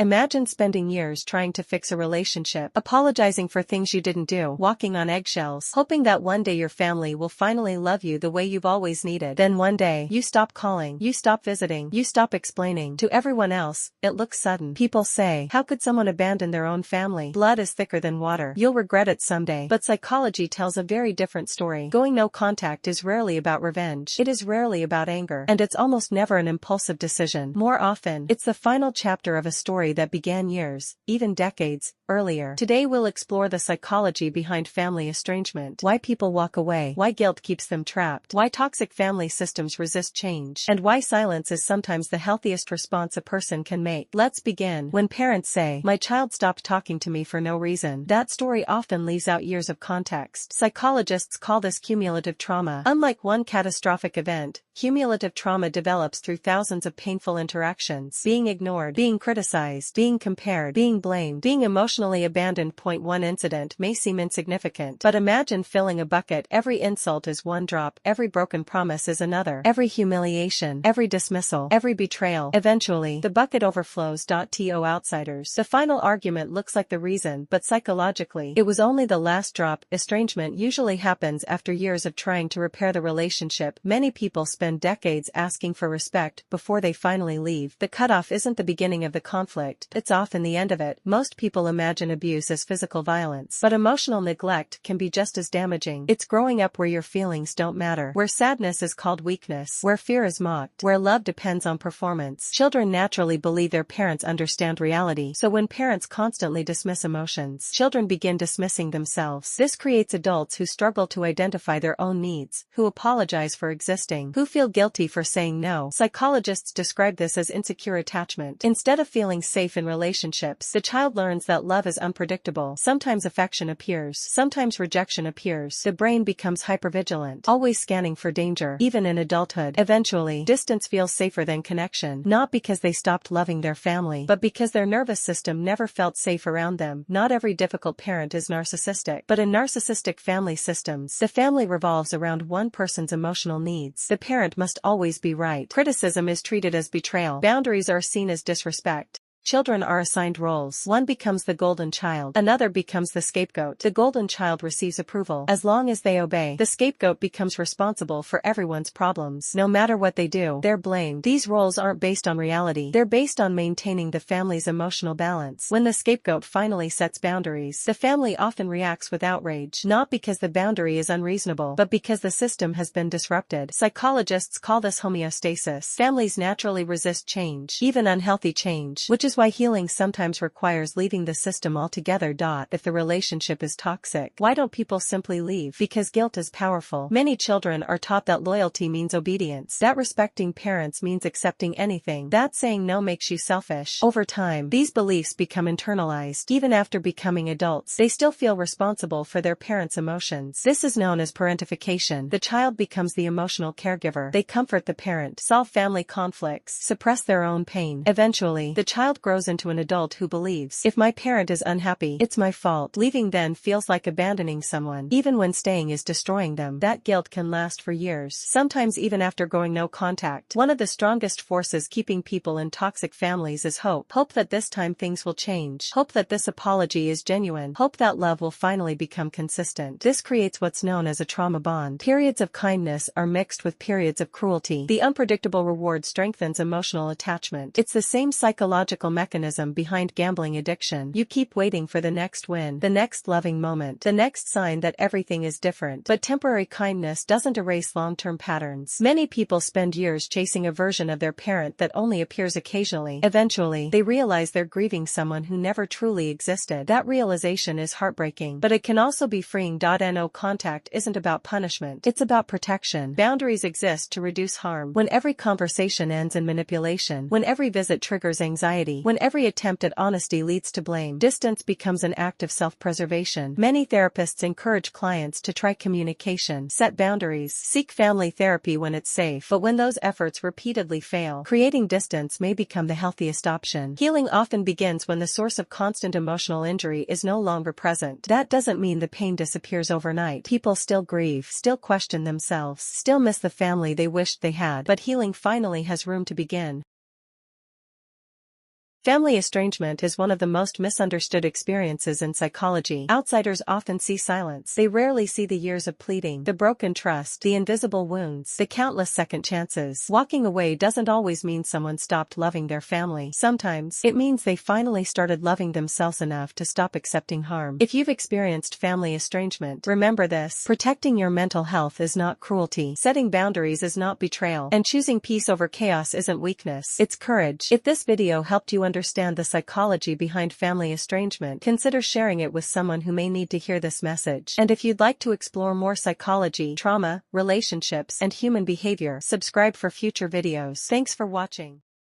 Imagine spending years trying to fix a relationship, apologizing for things you didn't do, walking on eggshells, hoping that one day your family will finally love you the way you've always needed. Then one day, you stop calling, you stop visiting, you stop explaining. To everyone else, it looks sudden. People say, how could someone abandon their own family? Blood is thicker than water. You'll regret it someday. But psychology tells a very different story. Going no contact is rarely about revenge. It is rarely about anger. And it's almost never an impulsive decision. More often, it's the final chapter of a story that began years, even decades, earlier. Today we'll explore the psychology behind family estrangement, why people walk away, why guilt keeps them trapped, why toxic family systems resist change, and why silence is sometimes the healthiest response a person can make. Let's begin. When parents say, "My child stopped talking to me for no reason," that story often leaves out years of context. Psychologists call this cumulative trauma. Unlike one catastrophic event, cumulative trauma develops through thousands of painful interactions. Being ignored, being criticized, being compared, being blamed, being emotionally abandoned. One incident may seem insignificant, but imagine filling a bucket. Every insult is one drop, every broken promise is another, every humiliation, every dismissal, every betrayal. Eventually, the bucket overflows. To outsiders, the final argument looks like the reason, but psychologically, it was only the last drop. Estrangement usually happens after years of trying to repair the relationship. Many people spend decades asking for respect before they finally leave. The cutoff isn't the beginning of the conflict, it's often the end of it. Most people imagine abuse as physical violence, but emotional neglect can be just as damaging. It's growing up where your feelings don't matter, where sadness is called weakness, where fear is mocked, where love depends on performance. Children naturally believe their parents understand reality, so when parents constantly dismiss emotions, children begin dismissing themselves. This creates adults who struggle to identify their own needs, who apologize for existing, who feel guilty for saying no. Psychologists describe this as insecure attachment. Instead of feeling safe in relationships, the child learns that love is unpredictable. Sometimes affection appears, sometimes rejection appears. The brain becomes hypervigilant, always scanning for danger, even in adulthood. Eventually, distance feels safer than connection, not because they stopped loving their family, but because their nervous system never felt safe around them. Not every difficult parent is narcissistic, but in narcissistic family systems, the family revolves around one person's emotional needs. The parent must always be right. Criticism is treated as betrayal. Boundaries are seen as disrespect. Children are assigned roles. One becomes the golden child. Another becomes the scapegoat. The golden child receives approval. As long as they obey, the scapegoat becomes responsible for everyone's problems. No matter what they do, they're blamed. These roles aren't based on reality. They're based on maintaining the family's emotional balance. When the scapegoat finally sets boundaries, the family often reacts with outrage, not because the boundary is unreasonable, but because the system has been disrupted. Psychologists call this homeostasis. Families naturally resist change, even unhealthy change, which is why healing sometimes requires leaving the system altogether. If the relationship is toxic, why don't people simply leave? Because guilt is powerful. Many children are taught that loyalty means obedience, that respecting parents means accepting anything, that saying no makes you selfish. Over time, these beliefs become internalized. Even after becoming adults, they still feel responsible for their parents' emotions. This is known as parentification. The child becomes the emotional caregiver. They comfort the parent, solve family conflicts, suppress their own pain. Eventually, the child grows into an adult who believes, if my parent is unhappy, it's my fault. Leaving then feels like abandoning someone, even when staying is destroying them. That guilt can last for years, sometimes even after going no contact. One of the strongest forces keeping people in toxic families is hope. Hope that this time things will change. Hope that this apology is genuine. Hope that love will finally become consistent. This creates what's known as a trauma bond. Periods of kindness are mixed with periods of cruelty. The unpredictable reward strengthens emotional attachment. It's the same psychological mechanism behind gambling addiction. You keep waiting for the next win, the next loving moment, the next sign that everything is different. But temporary kindness doesn't erase long-term patterns. Many people spend years chasing a version of their parent that only appears occasionally. Eventually, they realize they're grieving someone who never truly existed. That realization is heartbreaking, but it can also be freeing. No contact isn't about punishment. It's about protection. Boundaries exist to reduce harm. When every conversation ends in manipulation, when every visit triggers anxiety, when every attempt at honesty leads to blame, distance becomes an act of self-preservation. Many therapists encourage clients to try communication, set boundaries, seek family therapy when it's safe, but when those efforts repeatedly fail, creating distance may become the healthiest option. Healing often begins when the source of constant emotional injury is no longer present. That doesn't mean the pain disappears overnight. People still grieve, still question themselves, still miss the family they wished they had, but healing finally has room to begin. Family estrangement is one of the most misunderstood experiences in psychology. Outsiders often see silence. They rarely see the years of pleading, the broken trust, the invisible wounds, the countless second chances. Walking away doesn't always mean someone stopped loving their family. Sometimes, it means they finally started loving themselves enough to stop accepting harm. If you've experienced family estrangement, remember this: protecting your mental health is not cruelty, setting boundaries is not betrayal, and choosing peace over chaos isn't weakness, it's courage. If this video helped you understand the psychology behind family estrangement, consider sharing it with someone who may need to hear this message. And if you'd like to explore more psychology, trauma, relationships, and human behavior, subscribe for future videos. Thanks for watching.